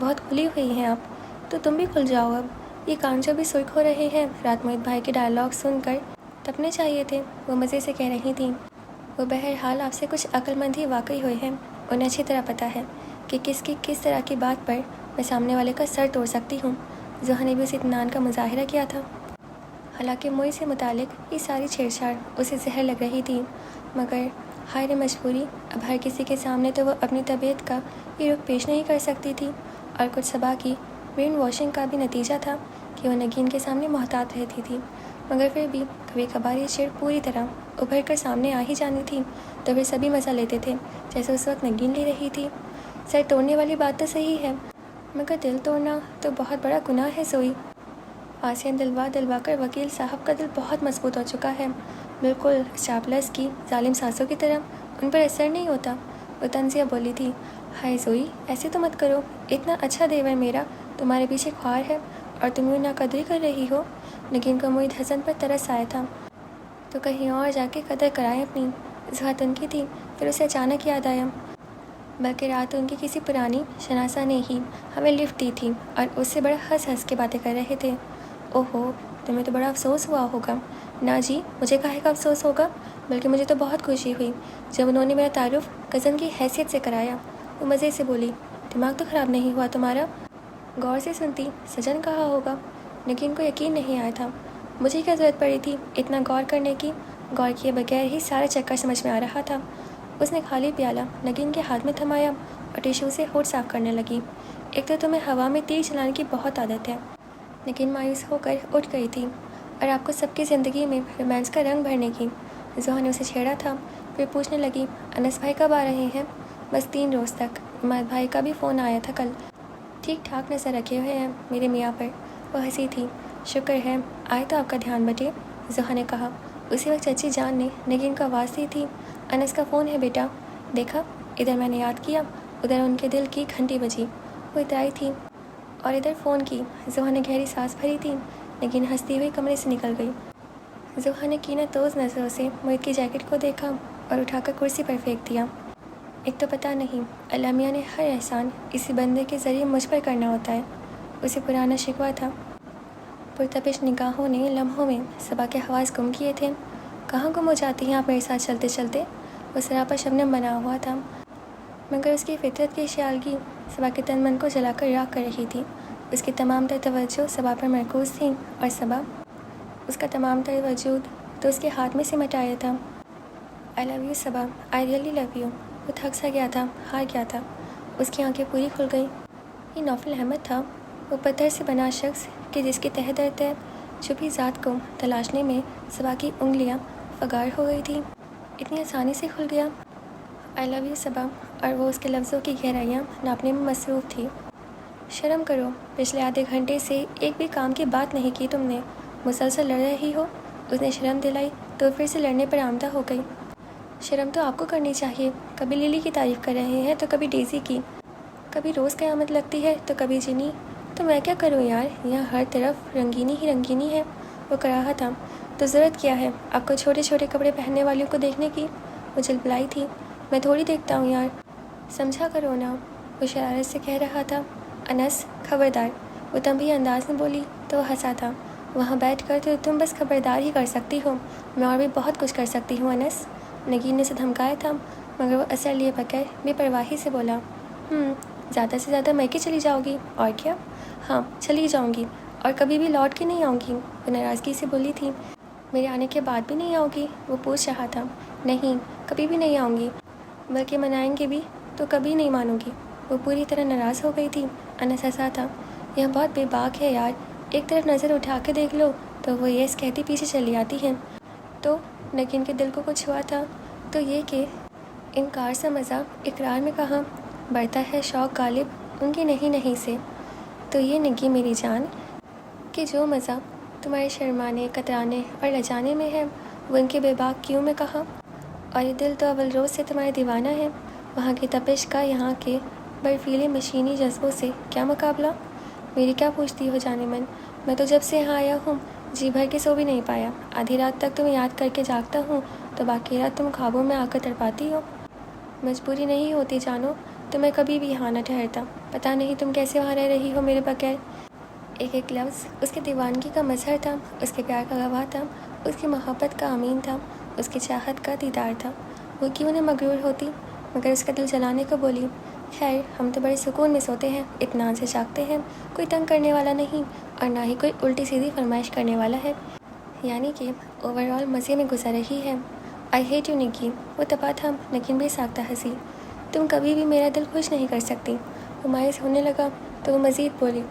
بہت کھلی ہوئی ہیں آپ، تو تم بھی کھل جاؤ اب۔ یہ کان جو بھی سرخ ہو رہے ہیں رات محیط بھائی کے ڈائلاگ سن کر تپنے چاہیے تھے، وہ مزے سے کہہ رہی تھیں۔ وہ بہرحال آپ سے کچھ عقل مند ہی واقعی ہوئے ہیں، انہیں اچھی طرح پتہ ہے کہ کس طرح کی بات پر میں سامنے والے کا سر توڑ سکتی ہوں۔ زحا نے بھی اس اطمینان کا مظاہرہ کیا تھا۔ حالانکہ موئی سے متعلق یہ ساری چھیڑ چھاڑ اسے زہر لگ رہی تھی، مگر ہائے مجبوری، اب ہر کسی کے سامنے تو وہ اپنی طبیعت کا یہ رخ پیش نہیں کر سکتی تھی، اور کچھ صبا کی برین واشنگ کا بھی نتیجہ تھا کہ وہ نگین کے سامنے محتاط رہتی تھی، مگر پھر بھی کبھی کبھار یہ چھیڑ پوری طرح ابھر کر سامنے آ ہی جانی تھی تو پھر سبھی مزہ لیتے تھے جیسے اس وقت نگین لے رہی تھی۔ سر توڑنے والی بات تو صحیح ہے، مگر دل توڑنا تو بہت بڑا گناہ ہے زوئی۔ آسیہ دلوا کر وکیل صاحب کا دل بہت مضبوط ہو چکا ہے، بالکل اسٹاپلس کی ظالم سانسوں کی طرح ان پر اثر نہیں ہوتا۔ وہ طنزیہ بولی تھی، ہائے زوئی، ایسے تو مت کرو، اتنا اچھا دیور میرا تمہارے پیچھے خوار ہے اور تم یوں ناقدری کر رہی ہو۔ نگین کو امید حسن پر ترس آیا تھا، تو کہیں اور جا کے قدر کرائے اپنی۔ زحا ان کی تھی، پھر اسے اچانک یاد آیا، بلکہ رات ان کی کسی پرانی شناسہ نے ہی ہمیں لفٹ دی تھی اور اس سے بڑا ہنس کے باتیں کر رہے تھے۔ اوہو، تمہیں تو بڑا افسوس ہوا ہوگا۔ نہ جی، مجھے کاہے کا افسوس ہوگا، بلکہ مجھے تو بہت خوشی ہوئی جب انہوں نے میرا تعارف کزن کی حیثیت سے کرایا۔ وہ مزے سے بولی، دماغ تو خراب نہیں ہوا تمہارا؟ غور سے سنتی، سجن کہا ہوگا۔ نگین کو یقین نہیں آیا تھا، مجھے کیا ضرورت پڑی تھی اتنا غور کرنے کی؟ غور کیے بغیر ہی سارا چکر سمجھ میں آ رہا تھا۔ اس نے خالی پیالہ نگین کے ہاتھ میں تھمایا اور ٹیشو سے ہونٹ صاف کرنے لگی۔ ایک تو تمہیں ہوا میں تیر چلانے کی بہت عادت ہے۔ نگین مایوس ہو کر اٹھ گئی تھی، اور آپ کو سب کی زندگی میں رومانس کا رنگ بھرنے کی۔ زحا نے اسے چھیڑا تھا، پھر پوچھنے لگی، انس بھائی کب آ رہے ہیں؟ بس 3 روز تک۔ اماد بھائی کا بھی فون آیا تھا کل، ٹھیک ٹھاک نظر رکھے ہوئے ہیں میرے میاں پر۔ وہ ہنسی تھی، شکر ہے آئے تو آپ کا دھیان بٹے، زحا نے کہا۔ اسی وقت چچی جان نے نگین کو آواز دی تھی، انس کا فون ہے بیٹا، دیکھا؟ ادھر میں نے یاد کیا، ادھر ان کے دل کی گھنٹی بجی۔ وہ اترائی تھی اور ادھر فون کی۔ زحا نے گہری سانس بھری تھی۔ نگین ہنستی ہوئی کمرے سے نکل گئی۔ زحا نے کینہ توز نظروں سے محیط کی جیکٹ کو دیکھا اور اٹھا کر کرسی پر پھینک دیا۔ ایک تو پتہ نہیں اللہ میاں نے ہر احسان اسی بندے کے ذریعے مجھ پر کرنا ہوتا ہے۔ اسے پرانا شکوہ تھا۔ پرتپش نگاہوں نے لمحوں میں صبا کے حواس گم کیے تھے۔ کہاں گم ہو جاتی ہیں آپ میرے ساتھ چلتے چلتے؟ وہ سراپا شبنم بنا ہوا تھا، مگر اس کی فطرت کی شیالگی صبا کے تن من کو جلا کر راکھ کر رہی تھی۔ اس کی تمام تر توجہ صبا پر مرکوز تھی، اور صبا اس کا تمام تر وجود تو اس کے ہاتھ میں سمٹ آیا تھا۔ I love you Saba, I really love you. وہ تھک سا گیا تھا، ہار گیا تھا۔ اس کی آنکھیں پوری کھل گئیں۔ یہ نوفل احمد تھا، وہ پتھر سے بنا شخص کہ جس کی تہ در تہ چھپی ذات کو تلاشنے میں صبا کی انگلیاں فگار ہو گئی تھیں۔ اتنی آسانی سے کھل گیا۔ آئی لو یو صبا، اور وہ اس کے لفظوں کی گہرائیاں ناپنے میں مصروف تھی۔ شرم کرو، پچھلے آدھے گھنٹے سے ایک بھی کام کی بات نہیں کی تم نے، مسلسل لڑ رہی ہو۔ اس نے شرم دلائی تو پھر سے لڑنے پر آمدہ ہو گئی۔ شرم تو آپ کو کرنی چاہیے، کبھی للی کی تعریف کر رہے ہیں تو کبھی ڈیزی کی، کبھی روز قیامت لگتی ہے تو کبھی جنی، تو میں کیا کروں یار، یہاں ہر طرف رنگینی ہی رنگینی ہے۔ وہ کر رہا تھا، تو ضرورت کیا ہے آپ کو چھوٹے چھوٹے کپڑے پہننے والیوں کو دیکھنے کی؟ وہ جل بلائی تھی، میں تھوڑی دیکھتا ہوں یار، سمجھا کرو نا۔ وہ شرارت سے کہہ رہا تھا، انس خبردار۔ وہ تنبیہی انداز میں بولی تو وہ ہنسا تھا، وہاں بیٹھ کر تو تم بس خبردار ہی کر سکتی ہو، میں اور بھی بہت کچھ کر سکتی ہوں انس۔ نگین نے اسے دھمکایا تھا، مگر وہ اثر لیے بغیر بے پرواہی سے بولا، زیادہ سے زیادہ میکے چلی جاؤ گی، اور کیا؟ ہاں چلی جاؤں گی، اور کبھی بھی لوٹ کے نہیں آؤں گی۔ وہ ناراضگی سے بولی تھی، میرے آنے کے بعد بھی نہیں آؤ گی؟ وہ پوچھ رہا تھا۔ نہیں، کبھی بھی نہیں آؤں گی، بلکہ منائیں گے بھی تو کبھی نہیں مانوں گی۔ وہ پوری طرح ناراض ہو گئی تھی۔ انس ہنسا تھا، یہاں بہت بے باک ہے یار، ایک طرف نظر اٹھا کے دیکھ لو تو وہ یس کہتی پیچھے چلی آتی ہیں۔ تو نگین کے دل کو کچھ ہوا تھا تو یہ کہ انکار سے مزہ اقرار میں کہاں، بڑھتا ہے شوق غالب ان کی نہیں سے۔ تو یہ نگی میری جان کہ جو مزہ تمہارے شرمانے، کترانے اور لجانے میں ہے، وہ ان کے بے باک کیوں میں کہاں؟ اور یہ دل تو اول روز سے تمہارے دیوانہ ہے، وہاں کی تپش کا یہاں کے برفیلے مشینی جذبوں سے کیا مقابلہ؟ میری کیا پوچھتی ہو جانے من، میں تو جب سے یہاں آیا ہوں جی بھر کے سو بھی نہیں پایا، آدھی رات تک تمہیں یاد کر کے جاگتا ہوں تو باقی رات تم خوابوں میں آ کر تڑپاتی ہو۔ مجبوری نہیں ہوتی جانو تو میں کبھی بھی یہاں نہ ٹھہرتا، پتہ نہیں تم کیسے وہاں رہ رہی ہو میرے بغیر۔ ایک ایک لفظ اس کے دیوانگی کا مظہر تھا، اس کے پیار کا گواہ تھا، اس کی محبت کا امین تھا، اس کی چاہت کا دیدار تھا۔ وہ کیوں نہ مغرور ہوتی، مگر اس کا دل جلانے کو بولی۔ خیر، ہم تو بڑے سکون میں سوتے ہیں، اطمینان سے جاگتے ہیں، کوئی تنگ کرنے والا نہیں اور نہ ہی کوئی الٹی سیدھی فرمائش کرنے والا ہے، یعنی کہ اوور آل مزے میں گزر رہی ہے۔ آئی ہیٹ یو نکی، وہ تپا تھا لیکن بے ساختہ ہنسی۔ تم کبھی بھی میرا دل خوش نہیں کر سکتی۔ وہ مایوس ہونے لگا تو وہ مزید بولی،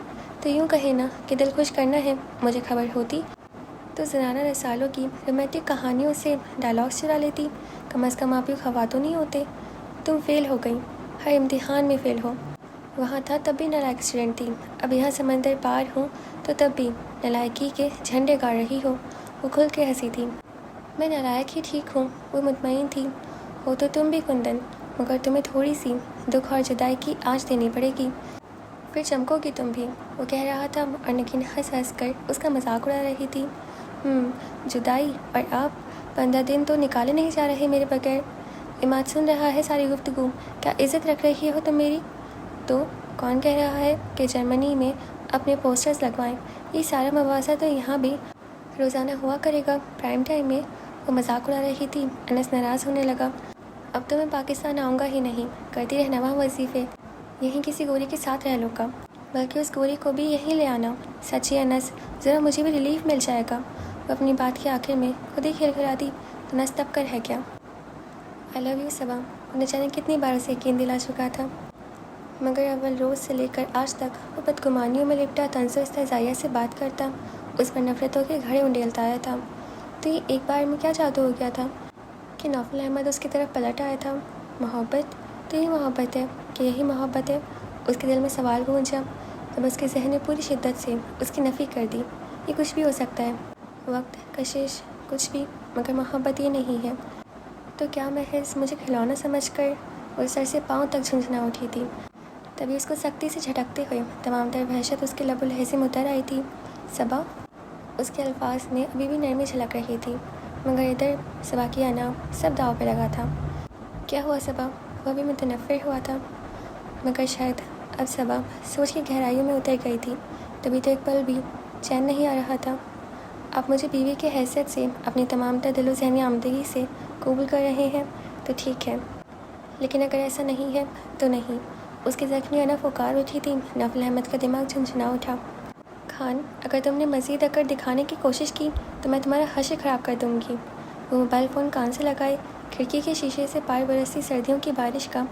تو یوں کہے نا کہ دل خوش کرنا ہے، مجھے خبر ہوتی تو زنانہ رسالوں کی رومانٹک کہانیوں سے ڈائلاگس چرا لیتی، کم از کم آپ یوں خواتون نہیں ہوتے۔ تم فیل ہو گئی، ہر امتحان میں فیل ہو۔ وہاں تھا تب بھی نالائق اسٹوڈنٹ تھی، اب یہاں سمندر پار ہوں تو تب بھی نالائکی کے جھنڈے گاڑ رہی ہو۔ وہ کھل کے ہنسی تھی۔ میں نالائق ہی ٹھیک ہوں، وہ مطمئن تھی۔ ہو تو تم بھی کندن، مگر تمہیں تھوڑی سی دکھ اور جدائی کی آنچ دینی پڑے گی، پھر چمکو گی تم بھی، وہ کہہ رہا تھا اور نگین ہنس ہنس کر اس کا مذاق اڑا رہی تھی۔ جدائی اور آپ 15 دن تو نکالے نہیں جا رہے میرے بغیر۔ عماد سن رہا ہے ساری گفتگو، کیا عزت رکھ رہی ہو تم میری؟ تو کون کہہ رہا ہے کہ جرمنی میں اپنے پوسٹرز لگوائیں، یہ سارا موازہ تو یہاں بھی روزانہ ہوا کرے گا پرائم ٹائم میں۔ وہ مذاق اڑا رہی تھی۔ انس ناراض ہونے لگا۔ اب تو میں پاکستان آؤں گا ہی نہیں، کرتی رہنا وہاں وظیفے، یہیں کسی گوری کے ساتھ رہ لوں گا، بلکہ اس گوری کو بھی یہیں لے آنا۔ سچی انس، ذرا مجھے بھی ریلیف مل جائے گا۔ وہ اپنی بات کے آخر میں خود ہی کھل کھلا دی تو نس تب کر ہے کیا۔ آئی لو یو صبا، نہ جانے کتنی بار اسے یقین دلا چکا تھا، مگر اول روز سے لے کر آج تک وہ بدگمانیوں میں لپٹا طنز و استہزائیہ سے بات کرتا، اس پر نفرتوں کے گھڑے انڈیلتا آیا تھا۔ تو یہ ایک بار میں کیا جادو ہو گیا تھا کہ نوفل احمد اس کی طرف پلٹ آیا تھا؟ محبت تو یہی محبت ہے کہ یہی محبت ہے؟ اس کے دل میں سوال گونجا، تب اس کے ذہن نے پوری شدت سے اس کی نفی کر دی۔ یہ کچھ بھی ہو سکتا ہے، وقت، کشش، کچھ بھی، مگر محبت یہ نہیں ہے۔ تو کیا محض مجھے کھلونا سمجھ کر وہ سر سے پاؤں تک جھنجھنا اٹھی تھی؟ تبھی اس کو سختی سے جھٹکتے ہوئے تمام تر وحشت اس کے لب و لہجے میں اتر آئی تھی۔ صبا، اس کے الفاظ میں ابھی بھی نرمی جھلک رہی تھی، مگر ادھر صبا کی انا سب داؤ پہ لگا تھا۔ کیا ہوا صبا؟ وہ بھی متنفر ہوا تھا، مگر شاید اب صبا سوچ کی گہرائیوں میں اتر گئی تھی، تبھی تو ایک پل بھی چین نہیں آ رہا تھا۔ آپ مجھے بیوی کی حیثیت سے اپنی تمام تر دل و ذہنی آمدگی سے قبول کر رہے ہیں تو ٹھیک ہے، لیکن اگر ایسا نہیں ہے تو نہیں۔ اس کی زخمی انا پکار اٹھی تھی۔ نوفل احمد کا دماغ جھنجھنا اٹھا۔ خان، اگر تم نے مزید اکڑ دکھانے کی کوشش کی تو میں تمہارا حشر خراب کر دوں گی۔ وہ موبائل فون کان سے لگائے کھڑکی کے شیشے سے پار برستی سردیوں کی بارش کا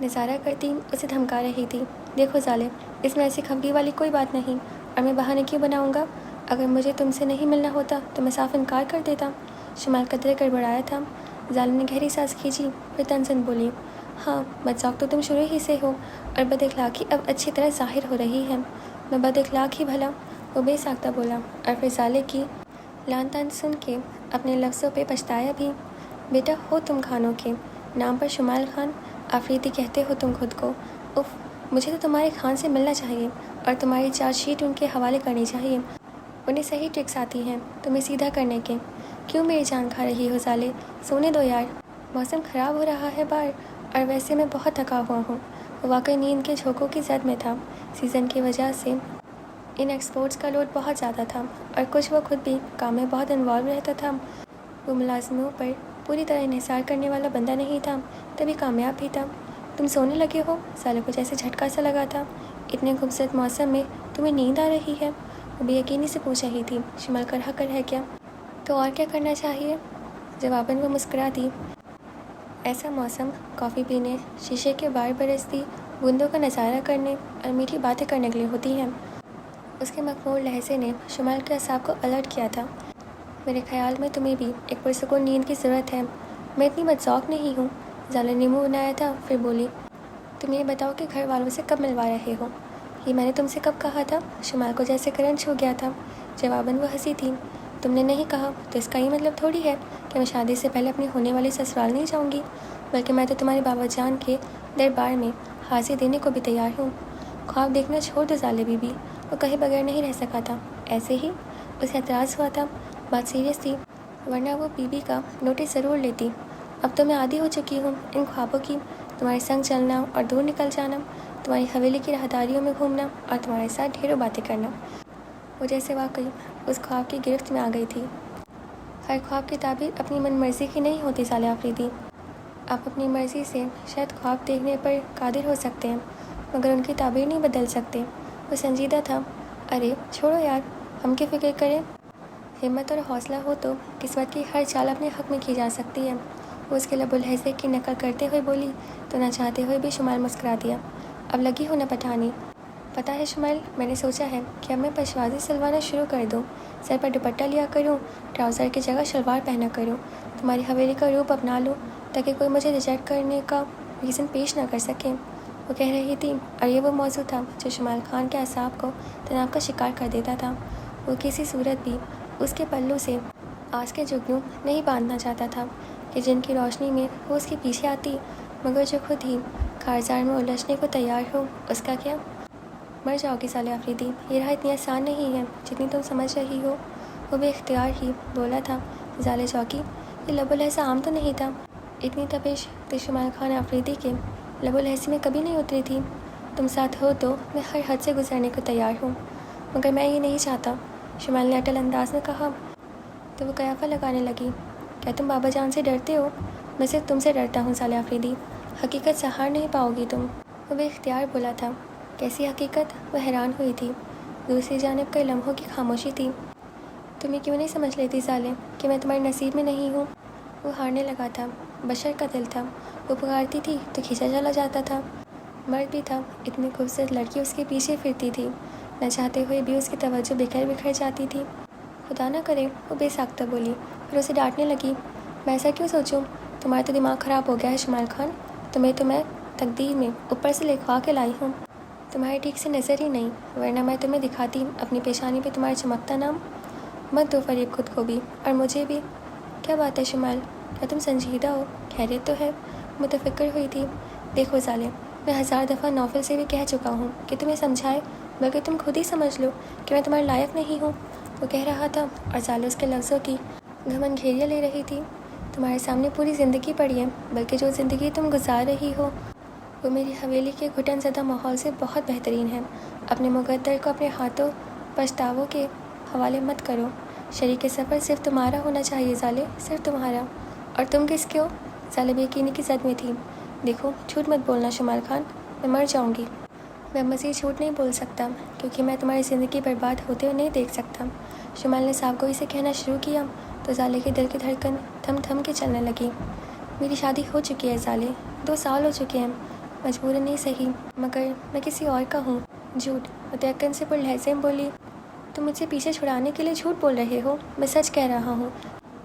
نظارہ کرتی اسے دھمکا رہی تھی۔ دیکھو ظالم، اس میں ایسی خفگی والی کوئی بات نہیں، اور میں بہانے کیوں بناؤں گا؟ اگر مجھے تم سے نہیں ملنا ہوتا تو میں صاف انکار کر دیتا۔ شمال قدرے گڑبڑایا تھا۔ ظالم نے گہری سانس کھینچی، پھر طنزاً بولی، ہاں، بدذوق تو تم شروع ہی سے ہو، اور بد اخلاقی اب اچھی طرح ظاہر ہو رہی ہے۔ میں بد اخلاق ہی بھلا؟ وہ بے ساختہ بولا، اور پھر ظالے کی لعن طعن سن کے اپنے لفظوں پہ پچھتایا بھی۔ بیٹا ہو تم خانوں کے، نام پر شمال خان، آفریدی کہتے ہو تم خود کو۔ اف، مجھے تو تمہارے خان سے ملنا چاہیے اور تمہاری چارج شیٹ ان کے حوالے کرنی چاہیے۔ انہیں صحیح ٹرکس آتی ہیں تمہیں سیدھا کرنے کے۔ کیوں میری جان کھا رہی ہو ظالے؟ سونے دو یار، موسم خراب ہو رہا ہے باہر، اور ویسے میں بہت تھکا ہوا ہوں۔ وہ واقعی نیند کے جھونکوں کی زد میں تھا۔ سیزن کی وجہ سے ان ایکسپورٹس کا لوڈ بہت زیادہ تھا، اور کچھ وہ خود بھی کام میں بہت انوالو رہتا تھا۔ وہ ملازموں پر پوری طرح انحصار کرنے والا بندہ نہیں تھا، تبھی کامیاب بھی تھا۔ تم سونے لگے ہو؟ ظالے کو جیسے جھٹکا سا لگا تھا۔ اتنے خوبصورت موسم میں تمہیں نیند آ رہی ہے؟ وہ بے یقینی سے پوچھ رہی تھی۔ شمال کرا کر ہے کیا؟ تو اور کیا کرنا چاہیے؟ جواباً وہ مسکرا دی۔ ایسا موسم کافی پینے، شیشے کے بار برستی بوندوں کا نظارہ کرنے اور میٹھی باتیں کرنے کے لیے ہوتی ہیں۔ اس کے مخمور لہجے نے شمال کے اعصاب کو الرٹ کیا تھا۔ میرے خیال میں تمہیں بھی ایک پرسکون نیند کی ضرورت ہے۔ میں اتنی بدذوق نہیں ہوں۔ ظالے نے منہ بنایا تھا، پھر بولی، تم یہ بتاؤ کہ گھر والوں سے کب ملوا رہے ہو؟ یہ میں نے تم سے کب کہا تھا؟ شمال کو جیسے کرنٹ چھو گیا تھا۔ جواباً وہ ہنسی تھی۔ تم نے نہیں کہا تو اس کا یہ مطلب تھوڑی ہے کہ میں شادی سے پہلے اپنی ہونے والی سسرال نہیں جاؤں گی، بلکہ میں تو تمہارے بابا جان کے دربار میں حاضری دینے کو بھی تیار ہوں۔ خواب دیکھنا چھوڑ دو ظالے بی بی، وہ کہے بغیر نہیں رہ سکا تھا۔ ایسے ہی اسے اعتراض ہوا تھا، بات سیریس تھی، ورنہ وہ بی بی کا نوٹس ضرور لیتی۔ اب تو میں عادی ہو چکی ہوں ان خوابوں کی، تمہارے سنگ چلنا اور دور نکل جانا۔ تمہاری حویلی کی راہداریوں میں گھومنا اور تمہارے ساتھ ڈھیروں باتیں کرنا۔ وہ جیسے واقعی اس خواب کی گرفت میں آ گئی تھی۔ ہر خواب کی تعبیر اپنی من مرضی کی نہیں ہوتی صالح آفریدی۔ آپ اپنی مرضی سے شاید خواب دیکھنے پر قادر ہو سکتے ہیں، مگر ان کی تعبیر نہیں بدل سکتے۔ وہ سنجیدہ تھا۔ ارے چھوڑو یار، ہم کی فکر کریں۔ ہمت اور حوصلہ ہو تو قسمت کی ہر چال اپنے حق میں کی جا سکتی ہے۔ وہ اس کے لب و لہجے کی نقل کرتے ہوئے بولی تو نہ چاہتے ہوئے بھی شمائل مسکرا دیا۔ اب لگی ہو نہ پٹھانی۔ پتہ ہے شمائل، میں نے سوچا ہے کہ اب میں پشوازی سلوانا شروع کر دوں، سر پر دوپٹہ لیا کروں، ٹراؤزر کی جگہ شلوار پہنا کروں، تمہاری حویلی کا روپ اپنا لوں تاکہ کوئی مجھے ریجیکٹ کرنے کا ریزن پیش نہ کر سکے۔ وہ کہہ رہی تھی اور یہ وہ موضوع تھا جو شمائل خان کے اعصاب کو تناؤ کا شکار کر دیتا تھا۔ وہ کسی صورت بھی اس کے پلوں سے آس کے جگنوں نہیں باندھنا چاہتا تھا کہ جن کی روشنی میں وہ اس کے پیچھے آتی، مگر جو خود ہی کارزار میں الجھنے کو تیار ہو، اس کا کیا؟ مر جاؤ گی صالح آفریدی، یہ راہ اتنی آسان نہیں ہے جتنی تم سمجھ رہی ہو۔ وہ بے اختیار ہی بولا تھا۔ زالے چوکی، یہ لب و لہجہ عام تو نہیں تھا؟ اتنی تپش تو شمائل خان آفریدی کے لب و لہجے میں کبھی نہیں اتری تھی۔ تم ساتھ ہو تو میں ہر حد سے گزرنے کو تیار ہوں، مگر میں یہ نہیں چاہتا، شمائل نے اٹل انداز میں کہا۔ تو وہ قیافہ لگانے لگی۔ کیا تم بابا جان سے ڈرتے ہو؟ میں صرف تم سے ڈرتا ہوں صالح آفریدی، حقیقت سہار نہیں پاؤ گی تم۔ وہ بے اختیار بولا تھا۔ کیسی حقیقت؟ وہ حیران ہوئی تھی۔ دوسری جانب کئی لمحوں کی خاموشی تھی۔ تم یہ کیوں نہیں سمجھ لیتی صالح کہ میں تمہارے نصیب میں نہیں ہوں؟ وہ ہارنے لگا تھا۔ بشر کا دل تھا، وہ پکارتی تھی تو کھینچا چلا جاتا تھا۔ مرد بھی تھا، اتنی خوبصورت لڑکی اس کے پیچھے پھرتی تھی، نہ چاہتے ہوئے بھی اس کی توجہ بکھر بکھر جاتی تھی۔ خدا نہ کرے، وہ بے ساختہ بولی، پھر اسے ڈانٹنے لگی۔ میں ایسا کیوں سوچوں؟ تمہارا تو دماغ خراب ہو گیا ہے شمائل خان، تمہیں تو میں تقدیر میں اوپر سے لکھوا کے لائی ہوں، تمہارے ٹھیک سے نظر ہی نہیں، ورنہ میں تمہیں دکھاتی اپنی پیشانی پہ تمہارا چمکتا نام۔ مت دو فریب خود کو بھی اور مجھے بھی۔ کیا بات ہے شمائل، کیا تم سنجیدہ ہو؟ خیریت تو ہے؟ متفکر ہوئی تھی۔ دیکھو ظالم، میں 1000 دفعہ نوفل سے بھی کہہ چکا ہوں کہ تمہیں سمجھائے، بلکہ تم خود ہی سمجھ لو کہ میں تمہارے لائق نہیں ہوں۔ وہ کہہ رہا تھا اور ظالم اس کے لفظوں کی گھمنڈ گھیریاں لے رہی تھی۔ تمہارے سامنے پوری زندگی پڑی ہے، بلکہ جو زندگی تم گزار رہی ہو وہ میری حویلی کے گھٹن زدہ ماحول سے بہت بہترین ہے۔ اپنے مقدر کو اپنے ہاتھوں پچھتاووں کے حوالے مت کرو۔ شریک سفر صرف تمہارا ہونا چاہیے ظالے، صرف تمہارا۔ اور تم کس کے ہو؟ ظالے بے یقینی کی زد میں تھی۔ دیکھو، جھوٹ مت بولنا شمائل خان، میں مر جاؤں گی۔ میں مزید جھوٹ نہیں بول سکتا کیونکہ میں تمہاری زندگی برباد ہوتے ہوئے نہیں دیکھ سکتا۔ شمائل نے صاف گوئی سے کہنا شروع کیا تو ظالے کے دل کی دھڑکن تھم تھم کے چلنے لگی۔ میری شادی ہو چکی ہے ظالے، 2 سال ہو چکے ہیں، مجبوراً نہیں صحیح، مگر میں کسی اور کا ہوں۔ جھوٹ، متیقن سے پر لہجے میں بولی۔ تم مجھ سے پیچھے چھڑانے کے لیے جھوٹ بول رہے ہو؟ میں سچ کہہ رہا ہوں۔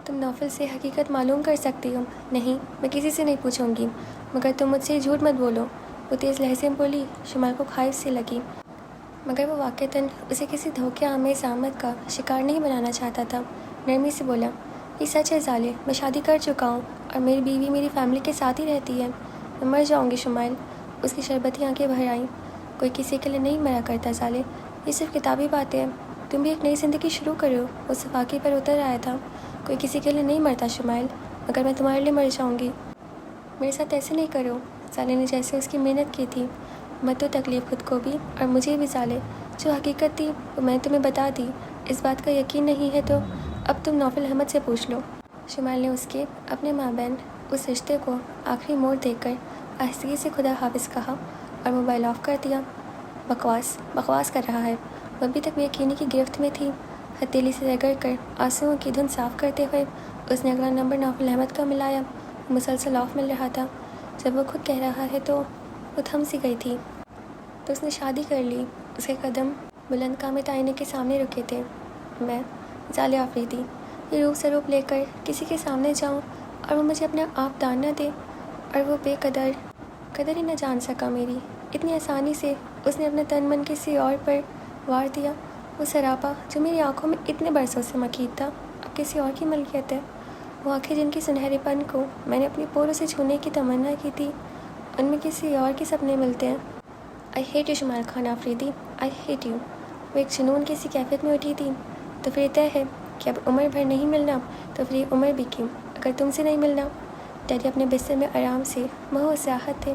تم نوفل سے حقیقت معلوم کر سکتی ہو۔ نہیں، میں کسی سے نہیں پوچھوں گی، مگر تم مجھ سے جھوٹ مت بولو۔ وہ تیز لہجے میں بولی۔ شمائل کو خائف سی لگی، مگر وہ واقعتاً اسے کسی دھوکے آمیز آمد کا شکار نہیں بنانا چاہتا تھا۔ نرمی سے بولا، یہ سچ ہے ظالے، میں شادی کر چکا ہوں اور میری بیوی میری فیملی کے ساتھ ہی رہتی ہے۔ میں مر جاؤں گی شمائل۔ اس کی شربتی آنکھیں بھر آئیں۔ کوئی کسی کے لیے نہیں مرا کرتا ظالے، یہ صرف کتابی باتیں ہیں۔ تم بھی ایک نئی زندگی شروع کرو۔ وہ صفاقی پر اتر آیا تھا۔ کوئی کسی کے لیے نہیں مرتا شمائل، مگر میں تمہارے لیے مر جاؤں گی۔ میرے ساتھ ایسے نہیں کرو۔ ظالے نے جیسے اس کی محنت کی تھی۔ مت دو تکلیف خود کو بھی اور مجھے بھی ظالے، جو حقیقت تھی وہ میں تمہیں بتا دی۔ اس بات کا یقین نہیں ہے تو اب تم نوفل احمد سے پوچھ لو۔ شمائل نے اس کے اپنے مابین اس رشتے کو آخری موڑ دے کر آہستگی سے خدا حافظ کہا اور موبائل آف کر دیا۔ بکواس کر رہا ہے۔ وہ ابھی تک بے یقینی کی گرفت میں تھی۔ ہتھیلی سے رگڑ کر آنسوؤں کی دھن صاف کرتے ہوئے اس نے اگلا نمبر نوفل احمد کا ملایا۔ مسلسل آف مل رہا تھا۔ جب وہ خود کہہ رہا ہے تو وہ تھم سی گئی تھی۔ تو اس نے شادی کر لی۔ اس کے قدم بلند قامت آئینے کے سامنے رکے تھے۔ میں ظالے آفریدی یہ روپ سروپ لے کر کسی کے سامنے جاؤں اور وہ مجھے اپنا آپ دان نہ دے، اور وہ بے قدر ہی نہ جان سکا میری۔ اتنی آسانی سے اس نے اپنا تن من کسی اور پر وار دیا۔ وہ سراپا جو میری آنکھوں میں اتنے برسوں سے مقید تھا، اب کسی اور کی ملکیت ہے۔ وہ آنکھیں جن کی سنہرے پن کو میں نے اپنی پوروں سے چھونے کی تمنا کی تھی، ان میں کسی اور کے سپنے ملتے ہیں۔ I hate you Shamail Khan Afridi, I hate you. وہ ایک جنون کی سی کیفیت میں اٹھی تھی۔ تو پھر طے ہے کہ اب عمر بھر نہیں ملنا، تو پھر عمر بھی کیوں، اگر تم سے نہیں ملنا۔ ڈیڈی اپنے بستر میں آرام سے مہو سیاحت تھے۔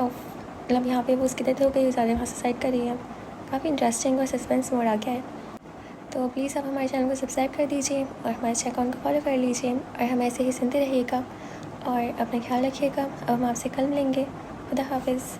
مطلب یہاں پہ وہ اس کی ڈیتھ ہو گئی، زالے وہاں سوسائڈ کر رہی ہے. کافی انٹرسٹنگ اور سسپینس موڈ آ گیا ہے. تو پلیز آپ ہمارے چینل کو سبسکرائب کر دیجیے اور ہمارے انسٹا اکاؤنٹ کو فالو کر لیجیے، اور ہمیں ایسے ہی سنتے رہیے گا اور اپنا خیال رکھیے گا. اب ہم آپ سے کل ملیں گے. خدا حافظ.